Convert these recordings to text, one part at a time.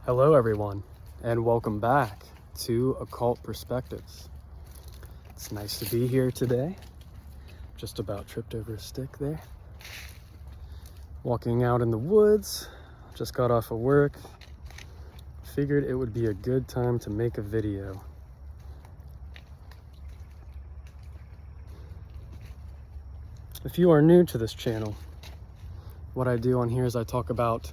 Hello everyone, and welcome back to Occult Perspectives. It's nice to be here today. Just about tripped over a stick there. Walking out in the woods, just got off of work. Figured it would be a good time to make a video. If you are new to this channel, what I do on here is I talk about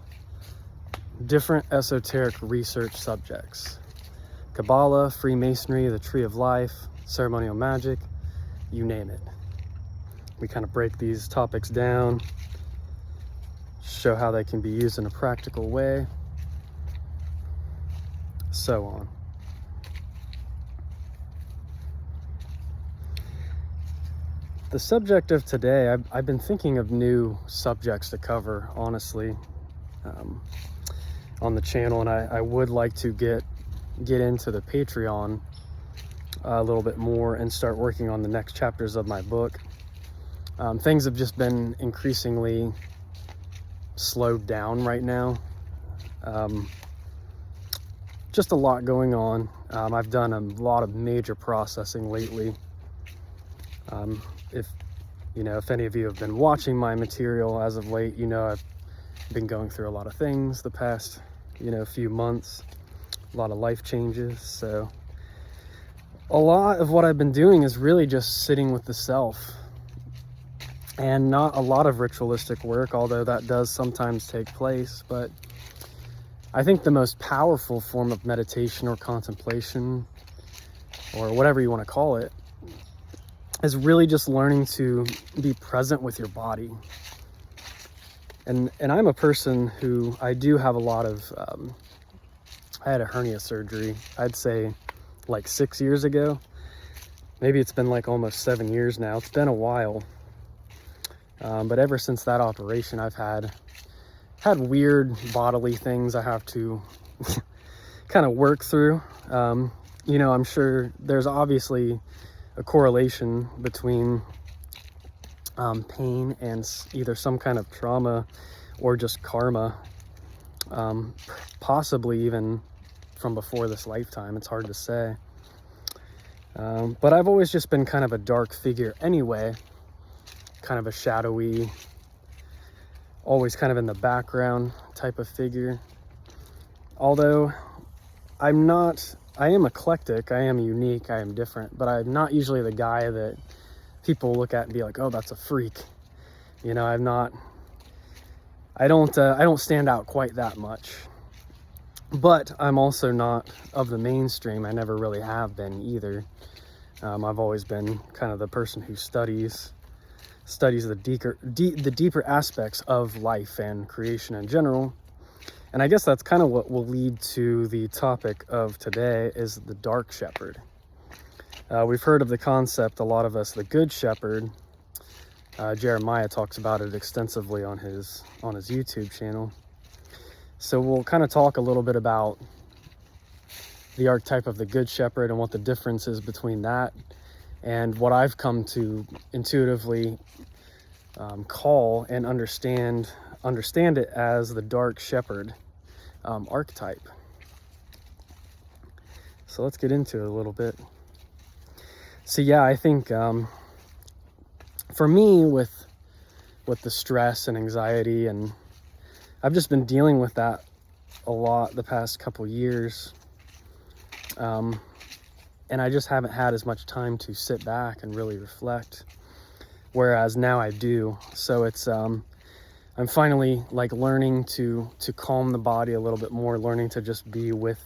different esoteric research subjects. Kabbalah, Freemasonry, the Tree of Life, ceremonial magic, you name it. We kind of break these topics down, show how they can be used in a practical way, so on. The subject of today, I've been thinking of new subjects to cover, honestly, on the channel, and I would like to get into the Patreon a little bit more and start working on the next chapters of my book. Things have just been increasingly slowed down right now. Just a lot going on. I've done a lot of major processing lately. If any of you have been watching my material as of late, I've been going through a lot of things the past few months, a lot of life changes. So a lot of what I've been doing is really just sitting with the self, and not a lot of ritualistic work, although that does sometimes take place. But I think the most powerful form of meditation or contemplation, or whatever you want to call it, is really just learning to be present with your body. And I'm a person who, I do have a lot of, I had a hernia surgery, I'd say like 6 years ago. Maybe it's been like almost 7 years now. It's been a while. But ever since that operation, I've had weird bodily things I have to kind of work through. I'm sure there's obviously a correlation between pain and either some kind of trauma or just karma, possibly even from before this lifetime. It's hard to say. But I've always just been kind of a dark figure anyway, kind of a shadowy, always kind of in the background type of figure. Although I am eclectic, I am unique, I am different, but I'm not usually the guy that people look at and be like, oh, that's a freak. I don't stand out quite that much. But I'm also not of the mainstream. I never really have been either. I've always been kind of the person who studies the deeper aspects of life and creation in general. And I guess that's kind of what will lead to the topic of today, is the dark shepherd. We've heard of the concept, a lot of us, the good shepherd. Jeremiah talks about it extensively on his YouTube channel. So we'll kind of talk a little bit about the archetype of the good shepherd and what the difference is between that and what I've come to intuitively call and understand it as the dark shepherd archetype. So let's get into it a little bit. So yeah, I think for me, with the stress and anxiety, and I've just been dealing with that a lot the past couple years, and I just haven't had as much time to sit back and really reflect, whereas now I do. So it's I'm finally like learning to calm the body a little bit more, learning to just be with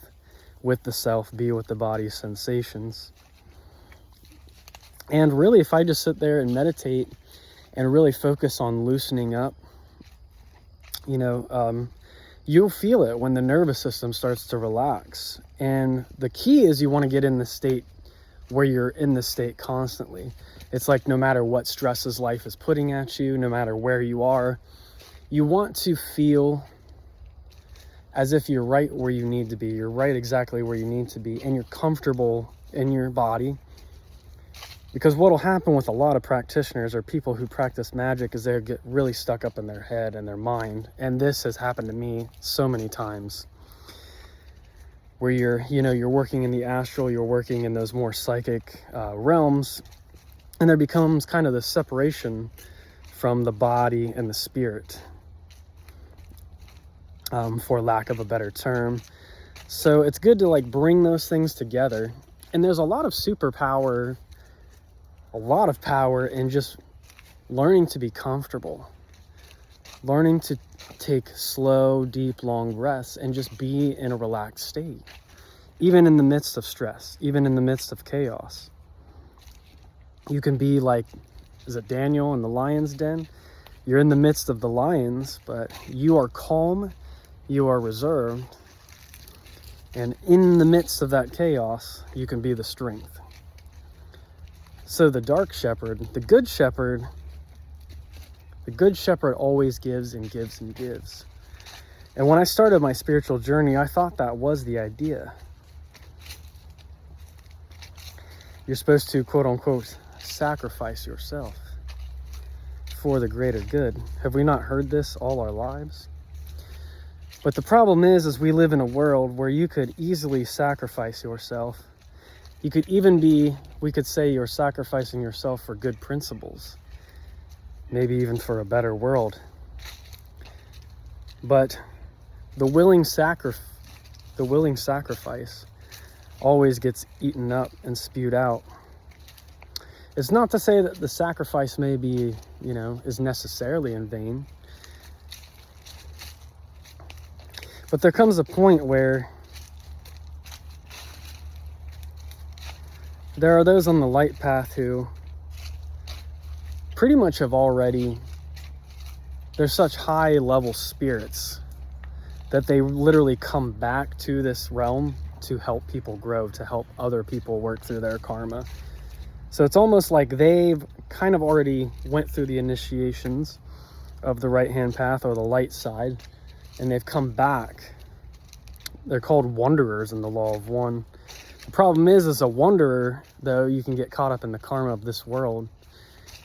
the self, be with the body's sensations. And really, if I just sit there and meditate and really focus on loosening up, you'll feel it when the nervous system starts to relax. And the key is you want to get in the state where you're in the state constantly. It's like no matter what stresses life is putting at you, no matter where you are, you want to feel as if you're right where you need to be. You're right exactly where you need to be, and you're comfortable in your body. Because what will happen with a lot of practitioners or people who practice magic is they get really stuck up in their head and their mind. And this has happened to me so many times. where you're working in the astral, you're working in those more psychic realms, and there becomes kind of this separation from the body and the spirit, for lack of a better term. So it's good to like bring those things together. And there's a lot of superpower, a lot of power in just learning to be comfortable, learning to take slow, deep, long breaths and just be in a relaxed state, even in the midst of stress, even in the midst of chaos. You can be like, is it Daniel in the lion's den? You're in the midst of the lions, but you are calm, you are reserved, and in the midst of that chaos, you can be the strength. So the dark shepherd, the good shepherd always gives and gives and gives. And when I started my spiritual journey, I thought that was the idea. You're supposed to, quote unquote, sacrifice yourself for the greater good. Have we not heard this all our lives? But the problem is we live in a world where you could easily sacrifice yourself. You could even we could say you're sacrificing yourself for good principles, maybe even for a better world. But the willing sacrifice always gets eaten up and spewed out. It's not to say that the sacrifice may be, is necessarily in vain. But there comes a point where there are those on the light path who pretty much have already, they're such high level spirits that they literally come back to this realm to help people grow, to help other people work through their karma. So it's almost like they've kind of already went through the initiations of the right-hand path or the light side, and they've come back. They're called wanderers in the law of one. The problem is, as a wanderer, though, you can get caught up in the karma of this world,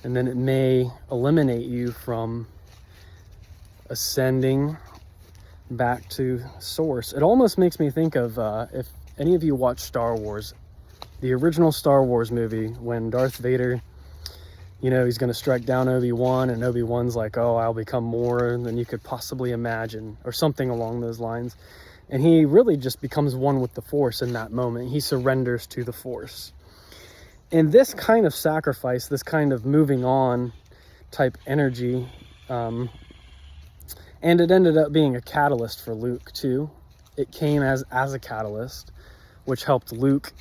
and then it may eliminate you from ascending back to source. It almost makes me think of, if any of you watch Star Wars, the original Star Wars movie, when Darth Vader, he's going to strike down Obi-Wan, and Obi-Wan's like, oh, I'll become more than you could possibly imagine, or something along those lines. And he really just becomes one with the Force in that moment. He surrenders to the Force. And this kind of sacrifice, this kind of moving on type energy, and it ended up being a catalyst for Luke too. It came as a catalyst, which helped Luke,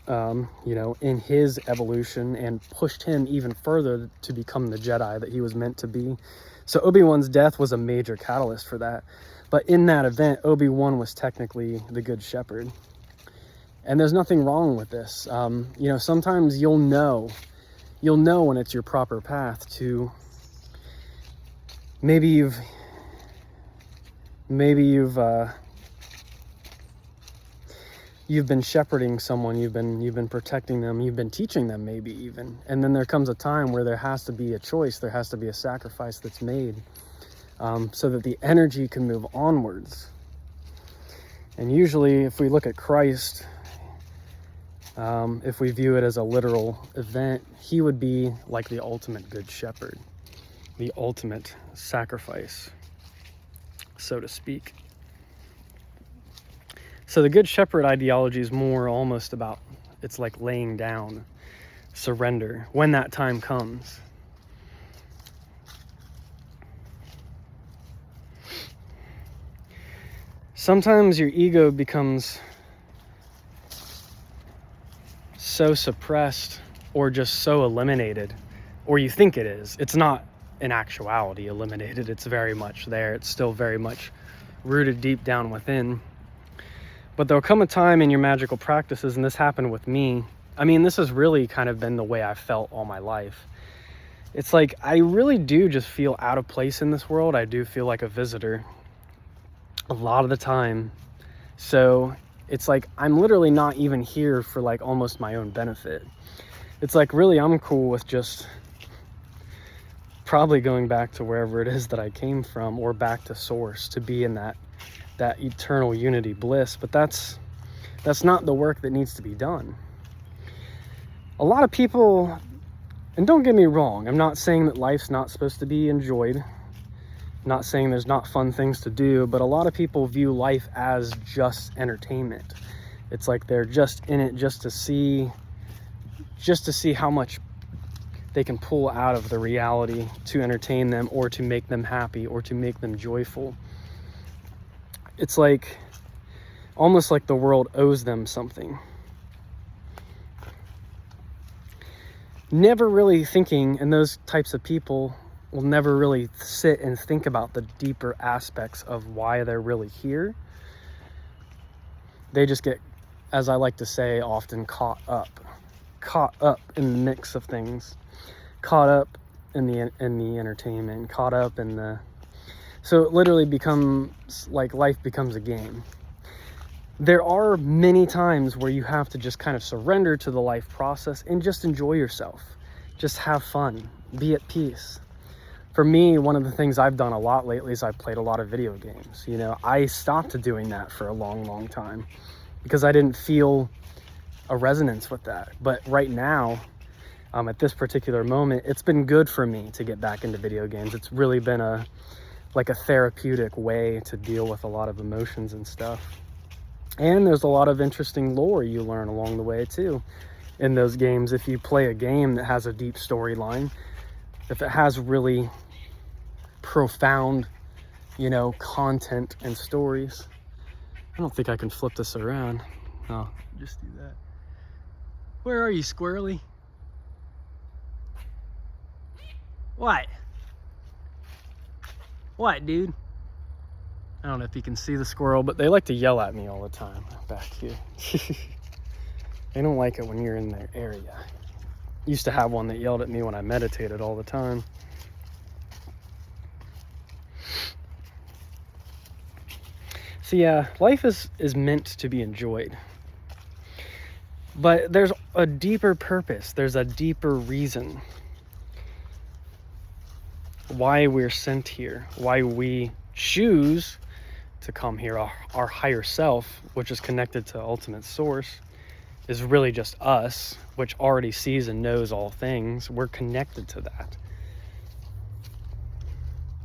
in his evolution and pushed him even further to become the Jedi that he was meant to be. So Obi-Wan's death was a major catalyst for that. But in that event, Obi-Wan was technically the good shepherd. And there's nothing wrong with this. Sometimes you'll know when it's your proper path to, maybe you've been shepherding someone, you've been protecting them, you've been teaching them maybe even. And then there comes a time where there has to be a choice, there has to be a sacrifice that's made, so that the energy can move onwards. And usually if we look at Christ, if we view it as a literal event, he would be like the ultimate good shepherd, the ultimate sacrifice, so to speak. So the good shepherd ideology is more almost about, it's like laying down, surrender, when that time comes. Sometimes your ego becomes so suppressed or just so eliminated, or you think it is. It's not in actuality eliminated. It's very much there. It's still very much rooted deep down within. But there'll come a time in your magical practices, and this happened with me. I mean, this has really kind of been the way I've felt all my life. It's like, I really do just feel out of place in this world. I do feel like a visitor a lot of the time. So it's like, I'm literally not even here for like almost my own benefit. It's like, really, I'm cool with just probably going back to wherever it is that I came from, or back to source, to be in that that eternal unity bliss, but that's not the work that needs to be done. A lot of people, and don't get me wrong, I'm not saying that life's not supposed to be enjoyed. I'm not saying there's not fun things to do, but a lot of people view life as just entertainment. It's like they're just in it just to see how much they can pull out of the reality to entertain them, or to make them happy, or to make them joyful. It's like, almost like the world owes them something. Never really thinking, and those types of people will never really sit and think about the deeper aspects of why they're really here. They just get, as I like to say, often caught up in the mix of things, caught up in the entertainment, caught up in the, so it literally becomes like life becomes a game. There are many times where you have to just kind of surrender to the life process and just enjoy yourself, just have fun, be at peace. For me, one of the things I've done a lot lately is I've played a lot of video games. You know, I stopped doing that for a long time because I didn't feel a resonance with that. But right now, at this particular moment, it's been good for me to get back into video games. It's really been a therapeutic way to deal with a lot of emotions and stuff. And there's a lot of interesting lore you learn along the way too in those games. If you play a game that has a deep storyline, if it has really profound, you know, content and stories. I don't think I can flip this around. No, just do that. Where are you, squirrely? What? What, dude? I don't know if you can see the squirrel, but they like to yell at me all the time back here. They don't like it when you're in their area. Used to have one that yelled at me when I meditated all the time. So yeah, life is meant to be enjoyed. But there's a deeper purpose. There's a deeper reason why we're sent here, why we choose to come here. Our higher self, which is connected to ultimate source, is really just us, which already sees and knows all things. We're connected to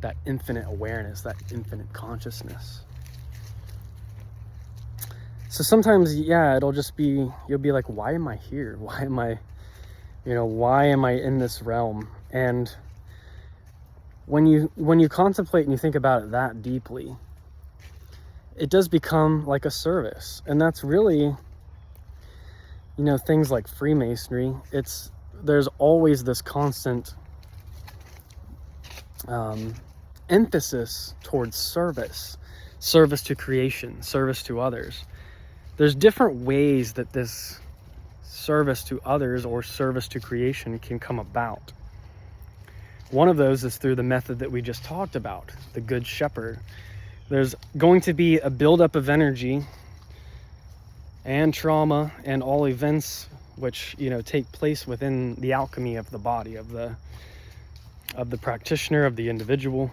that infinite awareness, that infinite consciousness. So sometimes, yeah, it'll just be, you'll be like, why am I here? Why am I in this realm? And when you contemplate and you think about it that deeply, it does become like a service. And that's really, you know, things like Freemasonry, there's always this constant emphasis towards service to creation, service to others. There's different ways that this service to others or service to creation can come about. One of those is through the method that we just talked about, the Good Shepherd. There's going to be a buildup of energy and trauma and all events which, you know, take place within the alchemy of the body, of the practitioner, of the individual.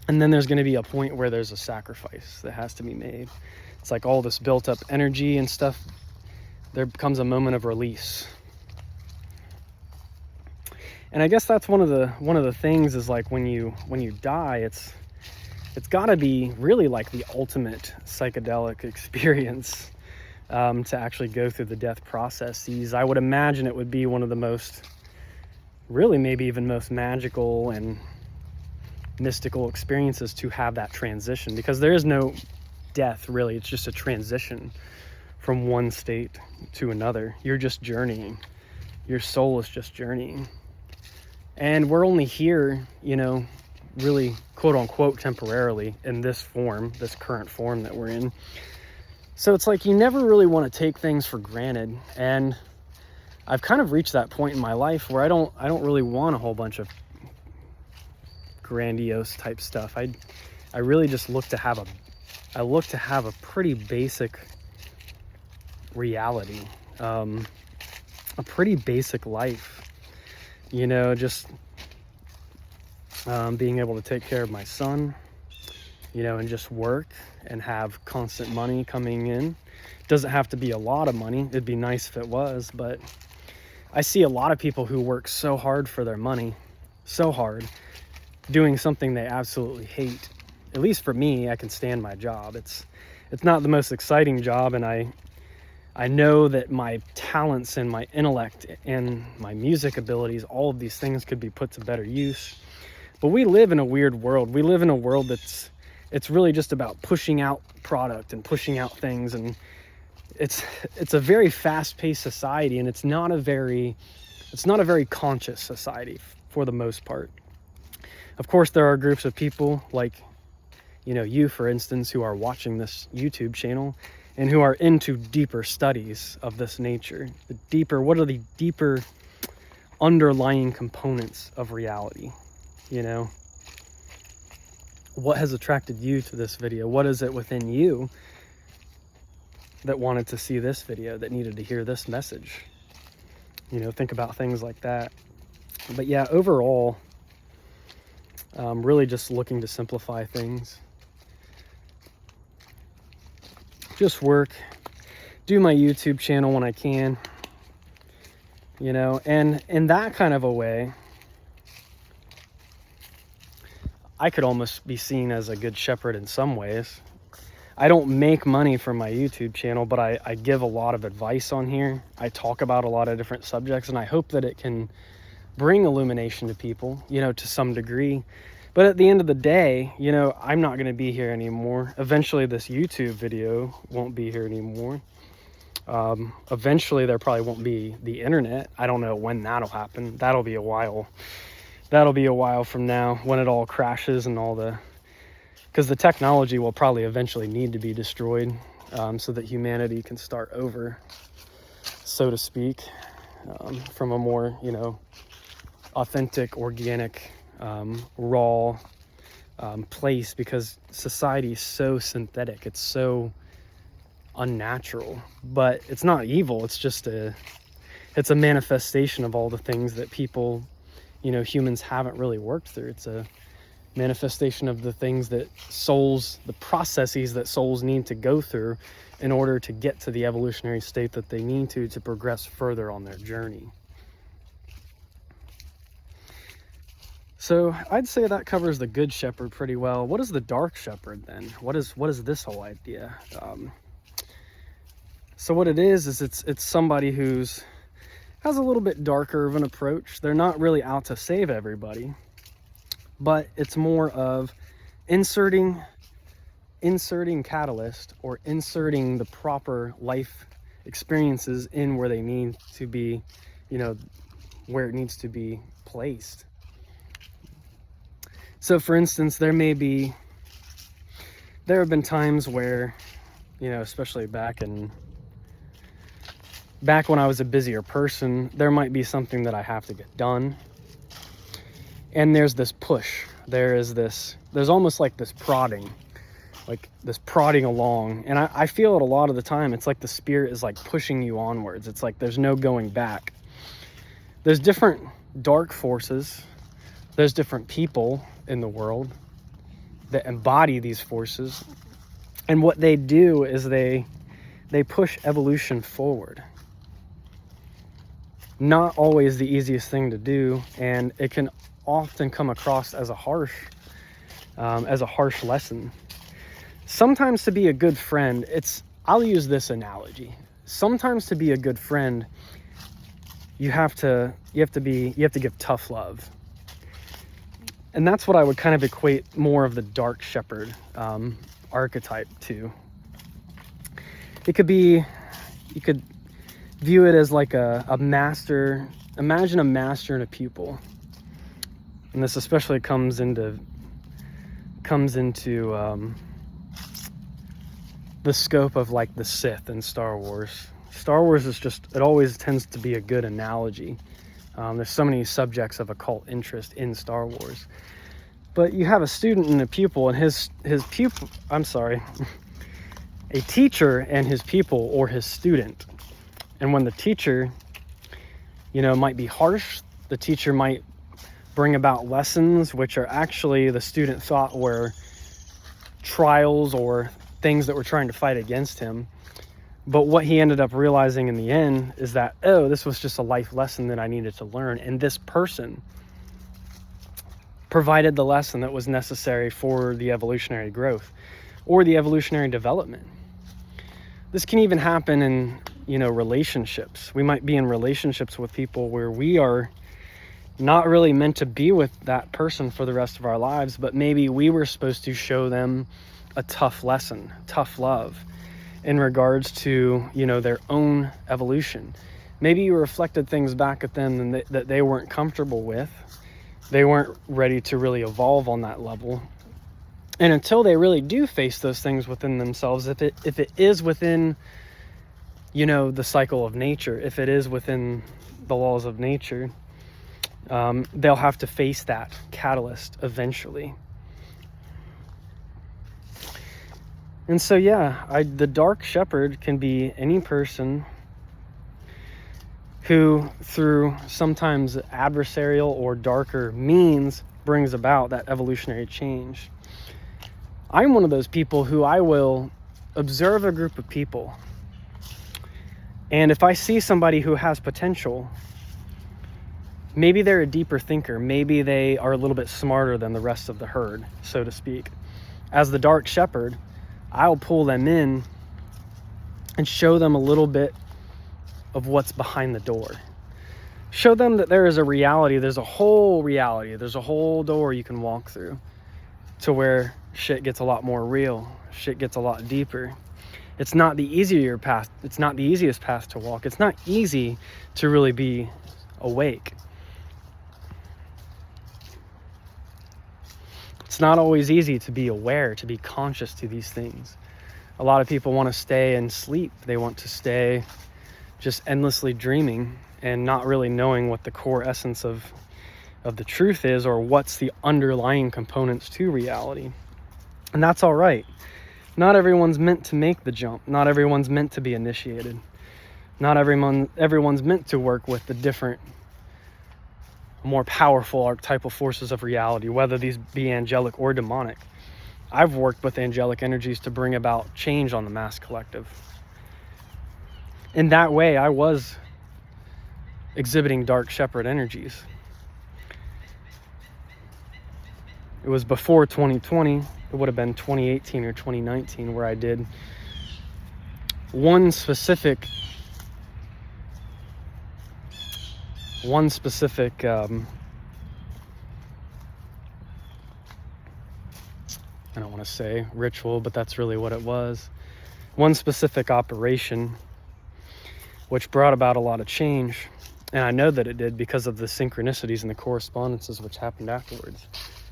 And then there's going to be a point where there's a sacrifice that has to be made. It's like all this built up energy and stuff, there becomes a moment of release. And I guess that's one of the things is like when you die, it's got to be really like the ultimate psychedelic experience to actually go through the death processes. I would imagine it would be one of the most, really maybe even most magical and mystical experiences to have that transition, because there is no death really. It's just a transition from one state to another. You're just journeying. Your soul is just journeying. And we're only here, you know, really quote unquote temporarily in this form, this current form that we're in. So it's like you never really want to take things for granted. And I've kind of reached that point in my life where I don't really want a whole bunch of grandiose type stuff. I really just look to have a pretty basic reality, a pretty basic life, you know, just being able to take care of my son, you know, and just work and have constant money coming in. Doesn't have to be a lot of money. It'd be nice if it was, but I see a lot of people who work so hard for their money, so hard, doing something they absolutely hate. At least for me, I can stand my job. It's not the most exciting job, and I know that my talents and my intellect and my music abilities, all of these things could be put to better use. But we live in a weird world. We live in a world it's really just about pushing out product and pushing out things, and it's a very fast-paced society, and it's not a very conscious society for the most part. Of course, there are groups of people like, you know, you, for instance, who are watching this YouTube channel and who are into deeper studies of this nature. What are the deeper underlying components of reality, you know? What has attracted you to this video? What is it within you that wanted to see this video, that needed to hear this message? You know, think about things like that. But yeah, overall, really just looking to simplify things. Just work, do my YouTube channel when I can, you know, and in that kind of a way, I could almost be seen as a good shepherd in some ways. I don't make money from my YouTube channel, but I give a lot of advice on here. I talk about a lot of different subjects, and I hope that it can bring illumination to people, you know, to some degree. But at the end of the day, you know, I'm not going to be here anymore. Eventually, this YouTube video won't be here anymore. Eventually, there probably won't be the internet. I don't know when that'll happen. That'll be a while. That'll be a while from now, when it all crashes and because the technology will probably eventually need to be destroyed, so that humanity can start over, so to speak, from a more, you know, authentic, organic, raw place, because society is so synthetic. It's so unnatural, but it's not evil. It's just it's a manifestation of all the things that people, you know, humans haven't really worked through. It's a manifestation of the things that the processes that souls need to go through in order to get to the evolutionary state that they need to progress further on their journey. So I'd say that covers the good shepherd pretty well. What is the dark shepherd then? What is this whole idea? So what it is it's somebody has a little bit darker of an approach. They're not really out to save everybody, but it's more of inserting catalyst, or inserting the proper life experiences in where they need to be, you know, where it needs to be placed. So for instance, there have been times where, you know, especially back when I was a busier person, there might be something that I have to get done. And there's this push. There's almost like this prodding along. And I feel it a lot of the time. It's like the spirit is like pushing you onwards. It's like there's no going back. There's different dark forces. There's different people in the world that embody these forces. And what they do is they push evolution forward. Not always the easiest thing to do, and it can often come across as a harsh lesson. Sometimes to be a good friend, I'll use this analogy. Sometimes to be a good friend, you have to give tough love. And that's what I would kind of equate more of the dark shepherd archetype to. You could view it as like a master. Imagine a master and a pupil. And this especially comes into the scope of like the Sith in Star Wars. Star Wars it always tends to be a good analogy. There's so many subjects of occult interest in Star Wars. But you have a student and a pupil, and a teacher and his pupil, or his student. And when the teacher, you know, might be harsh, the teacher might bring about lessons which are actually the student thought were trials or things that were trying to fight against him. But what he ended up realizing in the end is that, oh, this was just a life lesson that I needed to learn. And this person provided the lesson that was necessary for the evolutionary growth or the evolutionary development. This can even happen in, relationships. We might be in relationships with people where we are not really meant to be with that person for the rest of our lives, but maybe we were supposed to show them a tough lesson, tough love in regards to, their own evolution. Maybe you reflected things back at them that they weren't comfortable with. They weren't ready to really evolve on that level. And until they really do face those things within themselves, if it is within, the cycle of nature, if it is within the laws of nature, they'll have to face that catalyst eventually. And so, the dark shepherd can be any person who, through sometimes adversarial or darker means, brings about that evolutionary change. I'm one of those people who I will observe a group of people, and if I see somebody who has potential, maybe they're a deeper thinker, maybe they are a little bit smarter than the rest of the herd, so to speak. As the dark shepherd, I'll pull them in and show them a little bit of what's behind the door. Show them that there is a reality, there's a whole door you can walk through to where shit gets a lot more real, shit gets a lot deeper. It's not the easiest path to walk. It's not easy to really be awake. It's not always easy to be aware, to be conscious to these things. A lot of people want to stay and sleep. They want to stay just endlessly dreaming and not really knowing what the core essence of the truth is, or what's the underlying components to reality. And that's all right. Not everyone's meant to make the jump. Not everyone's meant to be initiated. Not everyone's meant to work with the different, more powerful archetypal forces of reality, whether these be angelic or demonic. I've worked with angelic energies to bring about change on the mass collective. In that way, I was exhibiting dark shepherd energies. It was before 2020. It would have been 2018 or 2019 where I did one specific I don't want to say ritual, but that's really what it was. One specific operation which brought about a lot of change. And I know that it did because of the synchronicities and the correspondences which happened afterwards.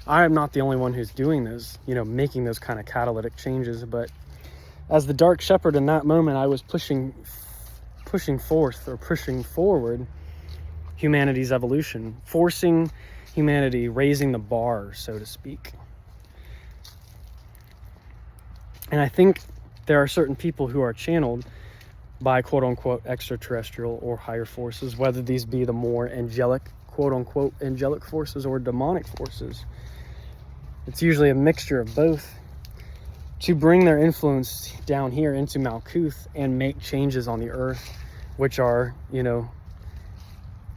I am not the only one who's doing those, making those kind of catalytic changes. But as the dark shepherd in that moment, I was pushing forward humanity's evolution, forcing humanity, raising the bar, so to speak. And I think there are certain people who are channeled by quote-unquote extraterrestrial or higher forces, whether these be the more angelic, quote-unquote angelic forces, or demonic forces. It's usually a mixture of both, to bring their influence down here into Malkuth and make changes on the earth, which are,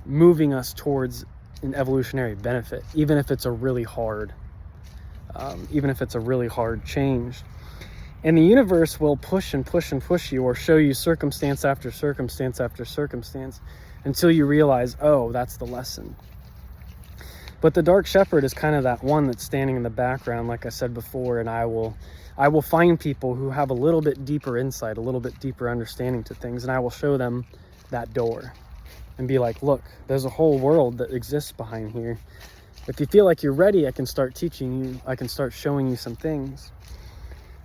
moving us towards an evolutionary benefit, even if it's a really hard change. And the universe will push and push and push you, or show you circumstance after circumstance after circumstance, until you realize, oh, that's the lesson. But the dark shepherd is kind of that one that's standing in the background, like I said before, and I will find people who have a little bit deeper insight, a little bit deeper understanding to things, and I will show them that door and be like, look, there's a whole world that exists behind here. If you feel like you're ready, I can start teaching you, I can start showing you some things.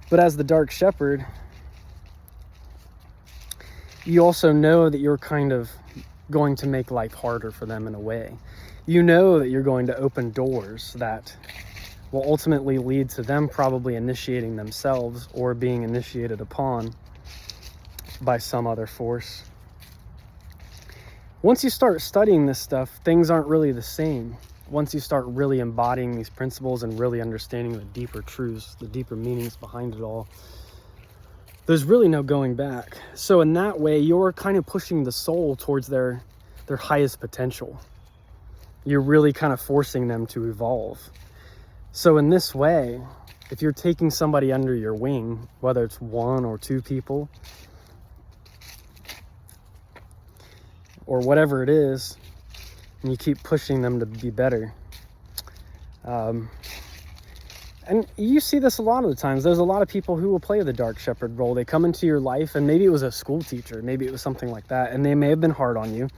But as the dark shepherd, you also know that you're kind of going to make life harder for them in a way. You know that you're going to open doors that will ultimately lead to them probably initiating themselves or being initiated upon by some other force. Once you start studying this stuff, things aren't really the same. once you start really embodying these principles and really understanding the deeper truths, the deeper meanings behind it all, there's really no going back. So in that way, you're kind of pushing the soul towards their highest potential. You're really kind of forcing them to evolve. So in this way, if you're taking somebody under your wing, whether it's 1 or 2 people, or whatever it is, and you keep pushing them to be better. And you see this a lot of the times. There's a lot of people who will play the dark shepherd role. They come into your life, and maybe it was a school teacher, maybe it was something like that, and they may have been hard on you.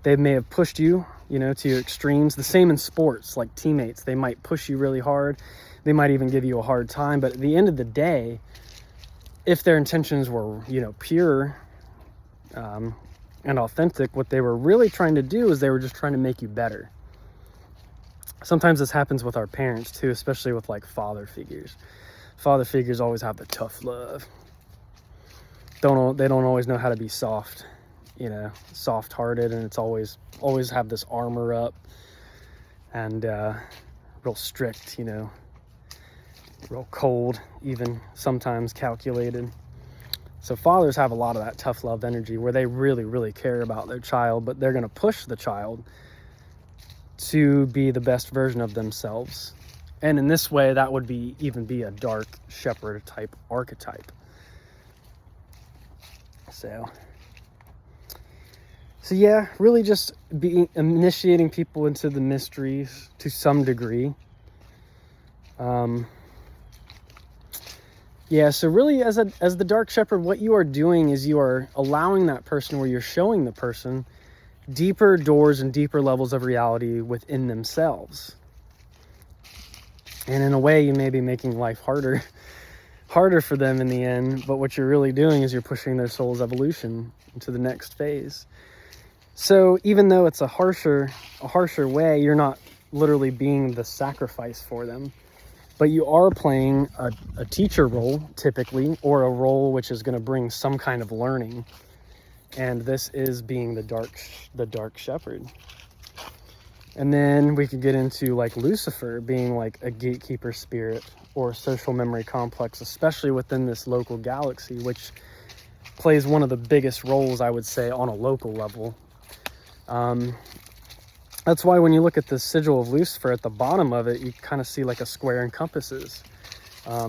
They may have pushed you, to your extremes. The same in sports, like teammates. They might push you really hard. They might even give you a hard time. But at the end of the day, if their intentions were, pure and authentic, what they were really trying to do is they were just trying to make you better. Sometimes this happens with our parents too, especially with like father figures. Father figures always have the tough love. They don't always know how to be soft, soft-hearted, and it's always have this armor up and real strict, real cold, even sometimes calculated. So fathers have a lot of that tough love energy where they really, really care about their child, but they're going to push the child to be the best version of themselves. And in this way, that would even be a dark shepherd type archetype. So yeah, really just initiating people into the mysteries to some degree. Yeah, so really as the dark shepherd, what you are doing is you are allowing that person, where you're showing the person deeper doors and deeper levels of reality within themselves. And in a way, you may be making life harder for them in the end, but what you're really doing is you're pushing their soul's evolution into the next phase. So even though it's a harsher way, you're not literally being the sacrifice for them. But you are playing a teacher role, typically, or a role which is going to bring some kind of learning. And this is being the dark shepherd. And then we could get into like Lucifer being like a gatekeeper spirit or social memory complex, especially within this local galaxy, which plays one of the biggest roles, I would say, on a local level. That's why when you look at the sigil of Lucifer, at the bottom of it, you kind of see like a square and compasses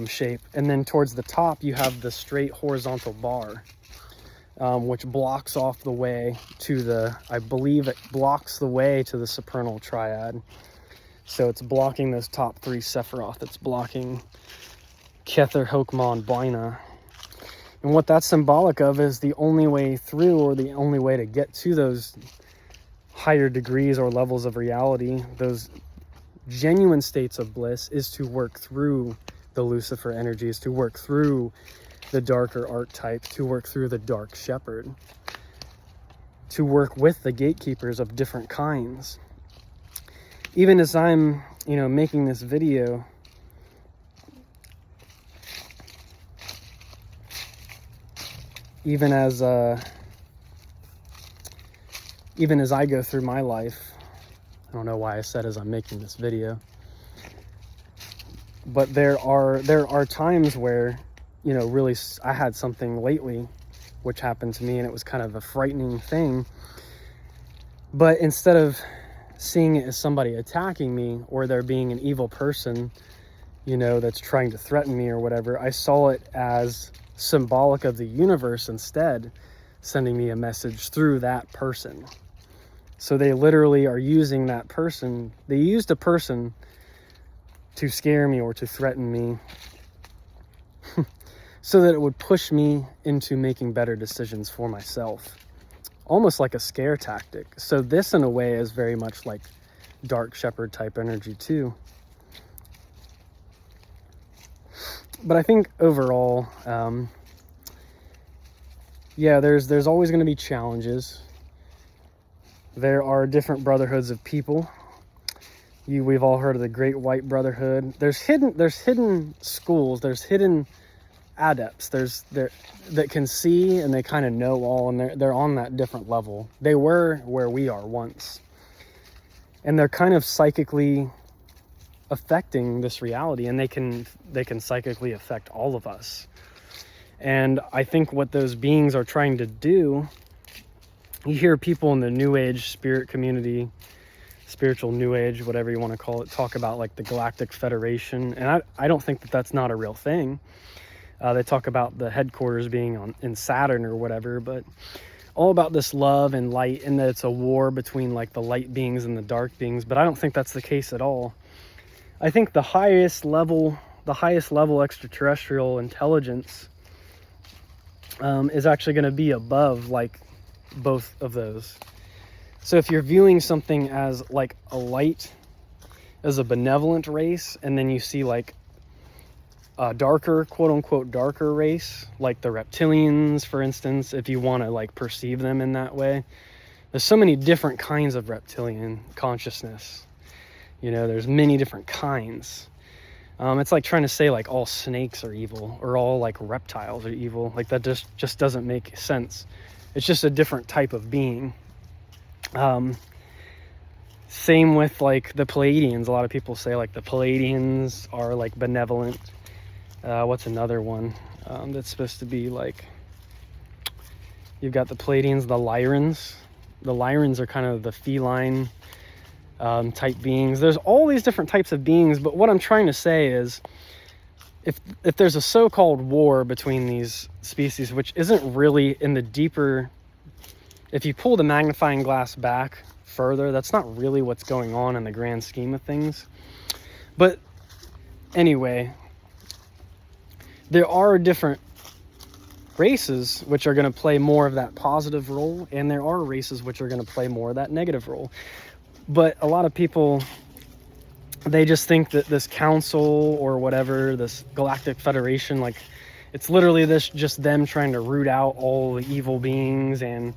shape. And then towards the top, you have the straight horizontal bar, which blocks off the way to I believe it blocks the way to the supernal triad. So it's blocking those top 3 Sephiroth. It's blocking Kether, Hokmah, and Baina. And what that's symbolic of is the only way through, or the only way to get to those higher degrees or levels of reality, those genuine states of bliss, is to work through the Lucifer energies, to work through the darker archetype, to work through the dark shepherd, to work with the gatekeepers of different kinds. Even as I'm, making this video, even as I go through my life, I don't know why I said as I'm making this video, but there are times where, really I had something lately which happened to me, and it was kind of a frightening thing. But instead of seeing it as somebody attacking me, or there being an evil person, that's trying to threaten me or whatever, I saw it as symbolic of the universe instead sending me a message through that person. So they literally are using that person. They used a person to scare me or to threaten me so that it would push me into making better decisions for myself. Almost like a scare tactic. So this, in a way, is very much like dark shepherd type energy too. But I think overall, there's always going to be challenges. There are different brotherhoods of people. We've all heard of the Great White Brotherhood. There's hidden schools. There's hidden adepts. That can see, and they kind of know all, and they're on that different level. They were where we are once. and they're kind of psychically affecting this reality, and they can psychically affect all of us. And I think what those beings are trying to do, you hear people in the New Age spirit community, spiritual New Age, whatever you want to call it, talk about like the Galactic Federation, and I don't think that that's not a real thing. They talk about the headquarters being in Saturn or whatever, but all about this love and light, and that it's a war between like the light beings and the dark beings. But I don't think that's the case at all. I think the highest level extraterrestrial intelligence is actually going to be above like both of those. So if you're viewing something as like a light, as a benevolent race, and then you see like a darker, quote unquote, darker race, like the reptilians, for instance, if you want to like perceive them in that way, there's so many different kinds of reptilian consciousness. You know, there's many different kinds. It's like trying to say like all snakes are evil or all like reptiles are evil. Like that just doesn't make sense. It's just a different type of being. Same with like the Pleiadians. A lot of people say like the Pleiadians are like benevolent. What's another one that's supposed to be like, you've got the Pleiadians, the Lyrans. The Lyrans are kind of the feline type beings. There's all these different types of beings, but what I'm trying to say is if there's a so-called war between these species, which isn't really in the deeper, if you pull the magnifying glass back further, that's not really what's going on in the grand scheme of things. But anyway, there are different races which are going to play more of that positive role, and there are races which are going to play more of that negative role. But a lot of people, they just think that this council or whatever, this Galactic Federation, like it's literally just them trying to root out all the evil beings, and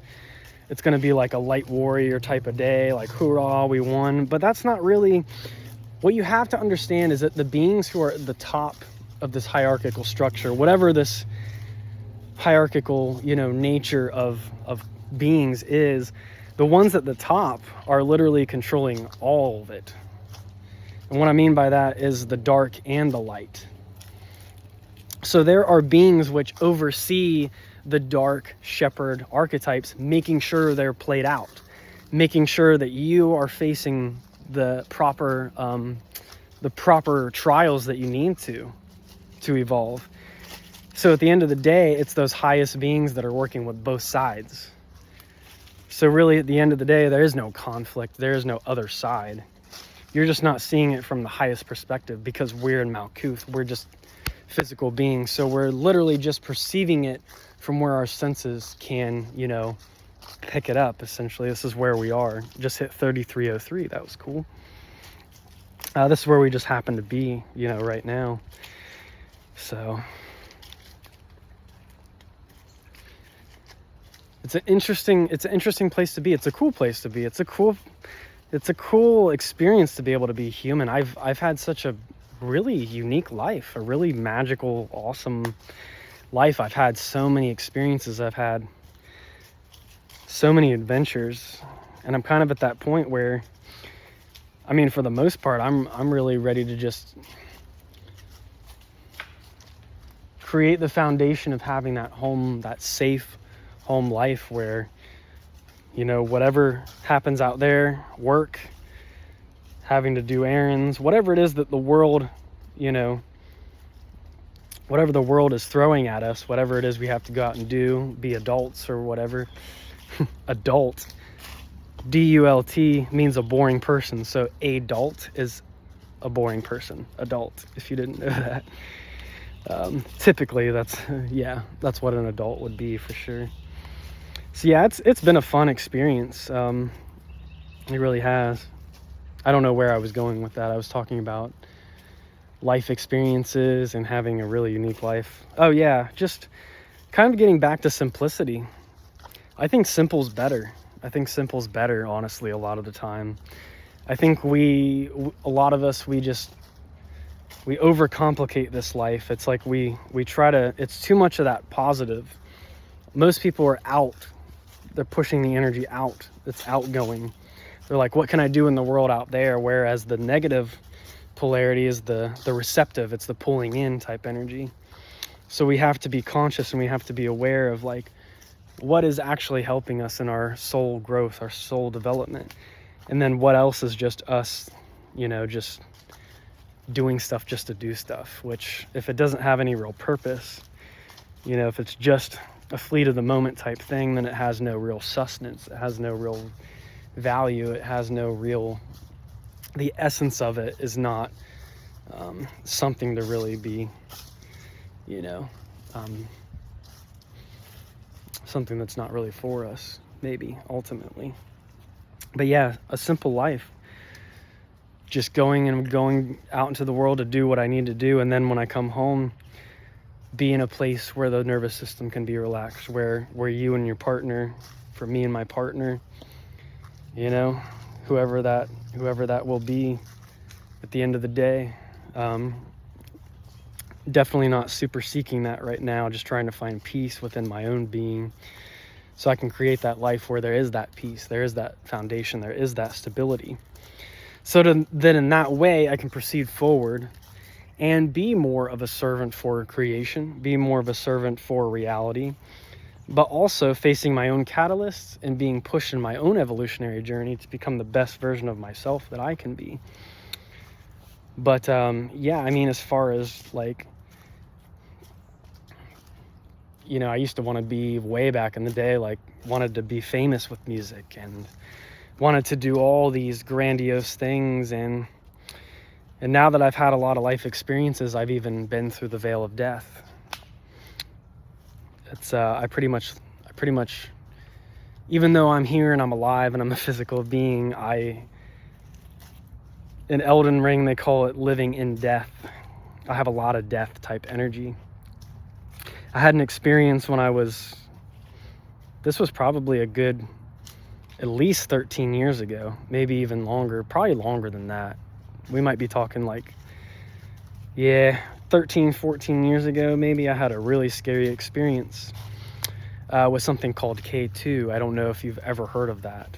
it's going to be like a light warrior type of day, like hoorah, we won. But that's not really what you have to understand. Is that the beings who are at the top of this hierarchical structure, whatever this hierarchical, nature of beings is, the ones at the top are literally controlling all of it. And what I mean by that is the dark and the light. So there are beings which oversee the dark shepherd archetypes, making sure they're played out, making sure that you are facing the proper trials that you need to evolve. So at the end of the day, it's those highest beings that are working with both sides. So really, at the end of the day, there is no conflict. There is no other side. You're just not seeing it from the highest perspective because we're in Malkuth. We're just physical beings. So we're literally just perceiving it from where our senses can, pick it up, essentially. This is where we are. Just hit 3303. That was cool. This is where we just happen to be, right now. So it's an interesting place to be. It's a cool place to be. It's a cool experience to be able to be human. I've had such a really unique life, a really magical, awesome life. I've had so many experiences. I've had so many adventures, and I'm kind of at that point where, for the most part, I'm really ready to just create the foundation of having that home, that safe home life where, whatever happens out there, work, having to do errands, whatever it is that the world, whatever the world is throwing at us, whatever it is we have to go out and do, be adults or whatever. Adult, D-U-L-T, means a boring person. So adult is a boring person. Adult, if you didn't know that. Typically that's what an adult would be for sure. So yeah, it's been a fun experience. It really has. I don't know where I was going with that. I was talking about life experiences and having a really unique life. Oh yeah, just kind of getting back to simplicity. I think simple's better. Honestly, a lot of the time. I think a lot of us, we overcomplicate this life. It's like we try to, it's too much of that positive. Most people are out. They're pushing the energy out. It's outgoing. They're like, what can I do in the world out there? Whereas the negative polarity is the receptive, it's the pulling in type energy. So we have to be conscious and we have to be aware of like what is actually helping us in our soul growth, our soul development. And then what else is just us, you know, just doing stuff just to do stuff, which if it doesn't have any real purpose, you know, if it's just a fleet of the moment type thing, then it has no real sustenance. It has no real value. It has no real, the essence of it is not something to really be, you know, something that's not really for us, maybe, ultimately. But yeah, a simple life. Just going out into the world to do what I need to do. And then when I come home, be in a place where the nervous system can be relaxed, where you and your partner, for me and my partner, you know, whoever that will be at the end of the day. Definitely not super seeking that right now, just trying to find peace within my own being so I can create that life where there is that peace, there is that foundation, there is that stability. So then in that way, I can proceed forward and be more of a servant for creation, be more of a servant for reality, but also facing my own catalysts and being pushed in my own evolutionary journey to become the best version of myself that I can be. But yeah, I mean, as far as like, you know, I used to want to be way back in the day, like wanted to be famous with music and wanted to do all these grandiose things. And now that I've had a lot of life experiences, I've even been through the veil of death. It's, I pretty much, even though I'm here and I'm alive and I'm a physical being, in Elden Ring, they call it living in death. I have a lot of death type energy. I had an experience when this was probably a good, at least 13 years ago, maybe even longer, probably longer than that. We might be talking like, yeah, 13, 14 years ago, maybe. I had a really scary experience with something called K2. I don't know if you've ever heard of that.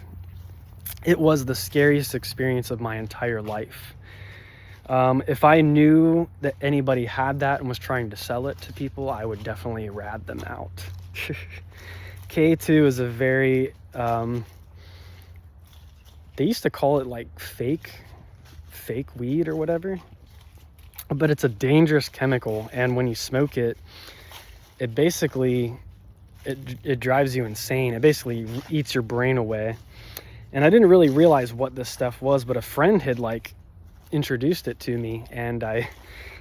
It was the scariest experience of my entire life. If I knew that anybody had that and was trying to sell it to people, I would definitely rat them out. K2 is a very, they used to call it like fake weed or whatever, but it's a dangerous chemical. And when you smoke it, it basically, it drives you insane. It basically eats your brain away. And I didn't really realize what this stuff was, but a friend had like introduced it to me, and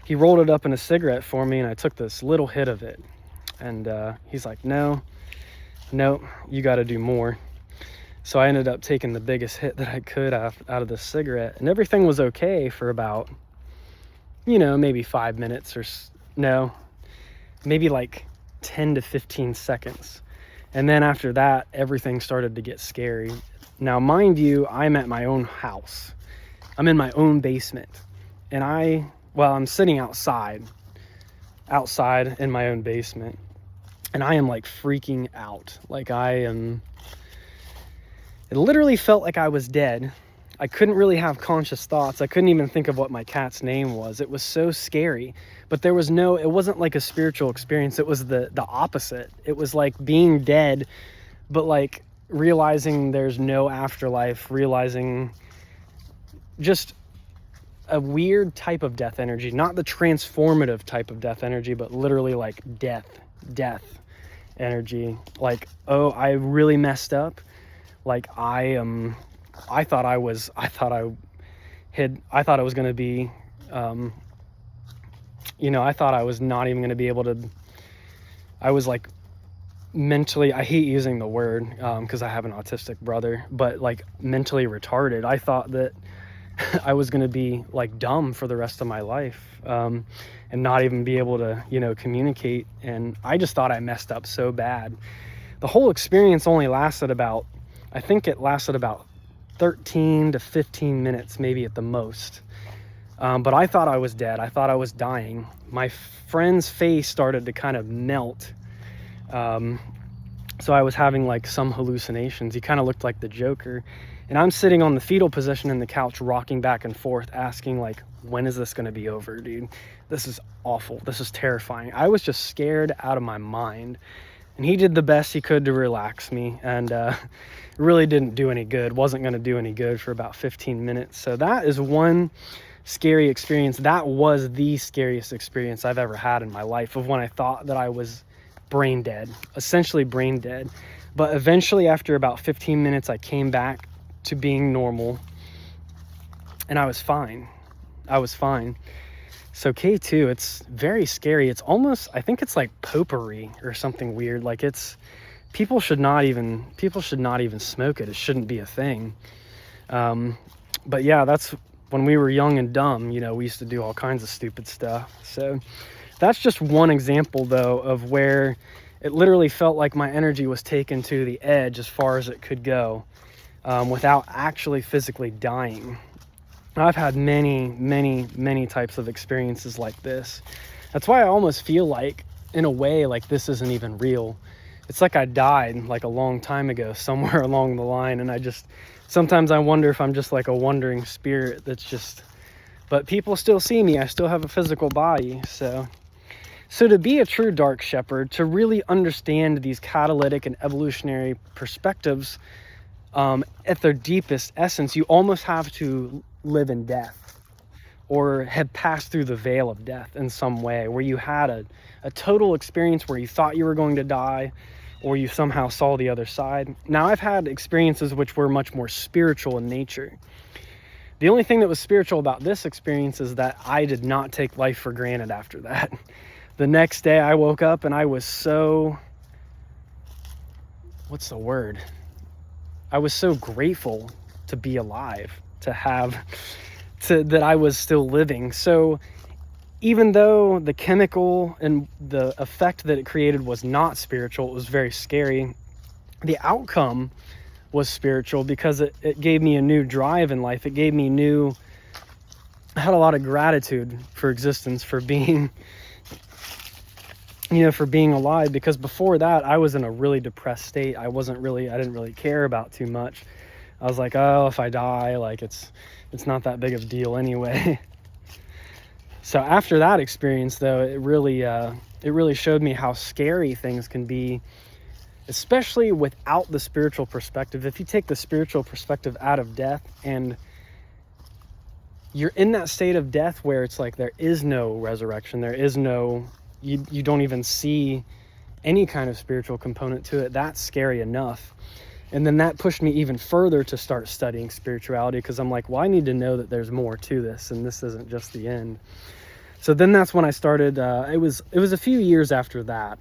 he rolled it up in a cigarette for me, and I took this little hit of it. And he's like, no, you got to do more. So I ended up taking the biggest hit that I could out of the cigarette, and everything was okay for about, you know, maybe 5 minutes or no, maybe like 10 to 15 seconds. And then after that, everything started to get scary. Now, mind you, I'm at my own house. I'm in my own basement, and I'm sitting outside in my own basement, and I am like freaking out. Like it literally felt like I was dead. I couldn't really have conscious thoughts. I couldn't even think of what my cat's name was. It was so scary, but it wasn't like a spiritual experience. It was the opposite. It was like being dead, but like realizing there's no afterlife, realizing just a weird type of death energy, not the transformative type of death energy, but literally like death energy. Like, oh, I really messed up. Like I thought I was going to be, I thought I was not even going to be able to, I was like mentally, I hate using the word, cause I have an autistic brother, but like mentally retarded. I thought that I was going to be like dumb for the rest of my life, and not even be able to, communicate. And I just thought I messed up so bad. The whole experience only lasted about 13 to 15 minutes, maybe at the most. But I thought I was dead. I thought I was dying. My friend's face started to kind of melt. So I was having like some hallucinations. He kind of looked like the Joker. And I'm sitting on the fetal position in the couch, rocking back and forth, asking like, when is this going to be over, dude? This is awful. This is terrifying. I was just scared out of my mind. And he did the best he could to relax me, and really didn't do any good. Wasn't going to do any good for about 15 minutes. So that is one scary experience. That was the scariest experience I've ever had in my life, of when I thought that I was brain dead, essentially brain dead. But eventually, after about 15 minutes, I came back to being normal, and I was fine. I was fine. So K2, it's very scary. It's almost, I think it's like potpourri or something weird. Like people should not even smoke it. It shouldn't be a thing. But yeah, that's when we were young and dumb, you know, we used to do all kinds of stupid stuff. So that's just one example though, of where it literally felt like my energy was taken to the edge as far as it could go, without actually physically dying. I've had many types of experiences like this. That's why I almost feel like, in a way, like this isn't even real. It's like I died like a long time ago, somewhere along the line, and sometimes I wonder if I'm just like a wandering spirit but people still see me. I still have a physical body. So to be a true dark shepherd, to really understand these catalytic and evolutionary perspectives, at their deepest essence, you almost have to live in death, or have passed through the veil of death in some way, where you had a total experience where you thought you were going to die, or you somehow saw the other side. Now, I've had experiences which were much more spiritual in nature. The only thing that was spiritual about this experience is that I did not take life for granted after that. The next day I woke up and I was so, what's the word? I was so grateful to be alive, that I was still living. So even though the chemical and the effect that it created was not spiritual, it was very scary, the outcome was spiritual, because it gave me a new drive in life. I had a lot of gratitude for existence, for being alive, because before that I was in a really depressed state. I didn't really care about too much. I was like, oh, if I die, like it's not that big of a deal anyway. So after that experience though, it really showed me how scary things can be, especially without the spiritual perspective. If you take the spiritual perspective out of death, and you're in that state of death where it's like there is no resurrection, you don't even see any kind of spiritual component to it. That's scary enough. And then that pushed me even further to start studying spirituality, because I'm like, well, I need to know that there's more to this, and this isn't just the end. So then that's when I started. It was a few years after that.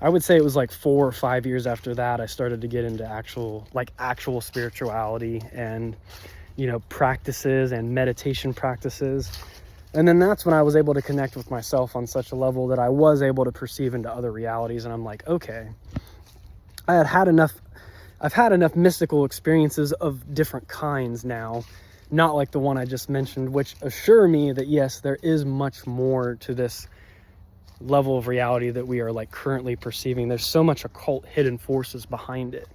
I would say it was like 4 or 5 years after that, I started to get into actual spirituality, and, you know, practices and meditation practices. And then that's when I was able to connect with myself on such a level that I was able to perceive into other realities. And I'm like, okay, I've had enough mystical experiences of different kinds now, not like the one I just mentioned, which assure me that yes, there is much more to this level of reality that we are like currently perceiving. There's so much occult hidden forces behind it.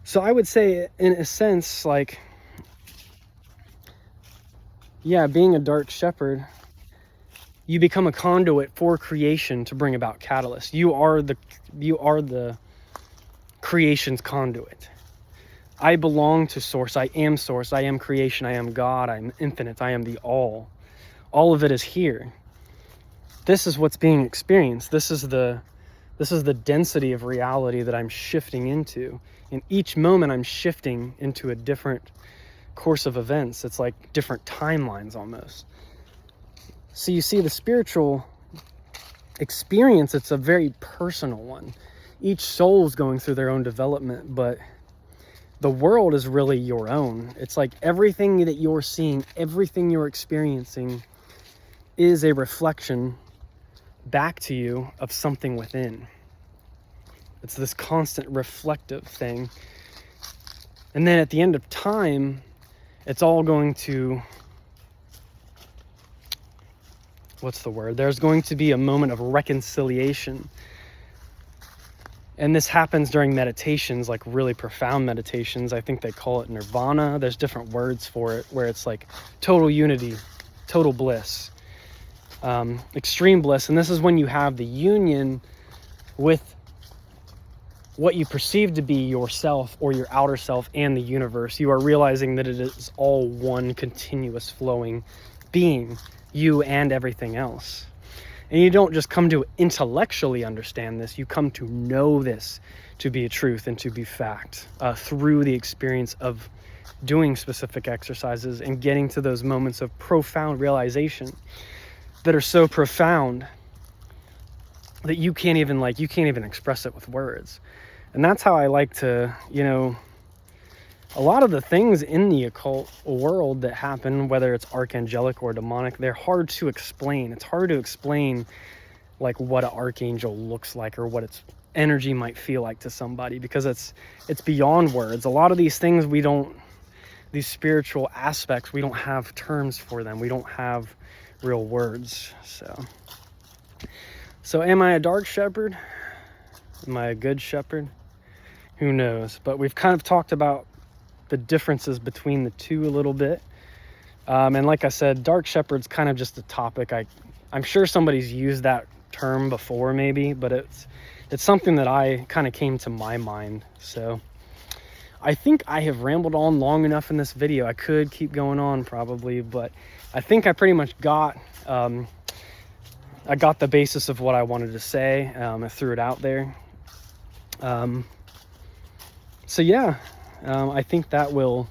So I would say, in a sense, like, yeah, being a dark shepherd, you become a conduit for creation to bring about catalysts. You are the creation's conduit. I belong to source. I am source. I am creation. I am God. I am infinite. I am the all. All of it is here. This is what's being experienced. This is the density of reality that I'm shifting into. In each moment, I'm shifting into a different course of events. It's like different timelines almost. So you see, the spiritual experience, it's a very personal one. Each soul is going through their own development, but the world is really your own. It's like everything that you're seeing, everything you're experiencing is a reflection back to you of something within. It's this constant reflective thing. And then at the end of time, it's all going to, what's the word? There's going to be a moment of reconciliation. And this happens during meditations, like really profound meditations. I think they call it nirvana. There's different words for it, where it's like total unity, total bliss, extreme bliss. And this is when you have the union with what you perceive to be yourself or your outer self and the universe. You are realizing that it is all one continuous flowing being, you and everything else. And you don't just come to intellectually understand this, you come to know this to be a truth and to be fact through the experience of doing specific exercises and getting to those moments of profound realization that are so profound that you can't even express it with words. And that's how I like to, a lot of the things in the occult world that happen, whether it's archangelic or demonic, they're hard to explain. It's hard to explain like what an archangel looks like or what its energy might feel like to somebody, because it's beyond words. A lot of these things these spiritual aspects, we don't have terms for them. We don't have real words. So am I a dark shepherd? Am I a good shepherd? Who knows? But we've kind of talked about the differences between the two a little bit. And like I said, dark shepherd's kind of just a topic. I'm sure somebody's used that term before maybe, but it's something that I kind of came to my mind. So I think I have rambled on long enough in this video. I could keep going on probably, but I think I pretty much got the basis of what I wanted to say. I threw it out there. So yeah, I think that will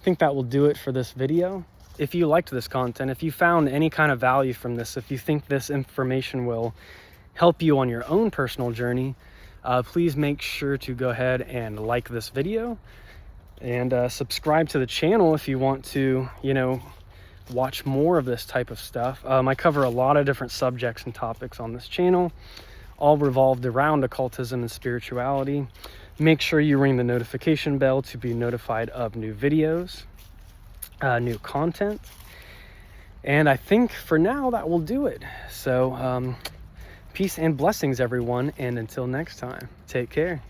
do it for this video. If you liked this content, if you found any kind of value from this, if you think this information will help you on your own personal journey, please make sure to go ahead and like this video and subscribe to the channel if you want to, watch more of this type of stuff. I cover a lot of different subjects and topics on this channel, all revolved around occultism and spirituality. Make sure you ring the notification bell to be notified of new videos, new content. And I think for now that will do it. So peace and blessings, everyone. And until next time, take care.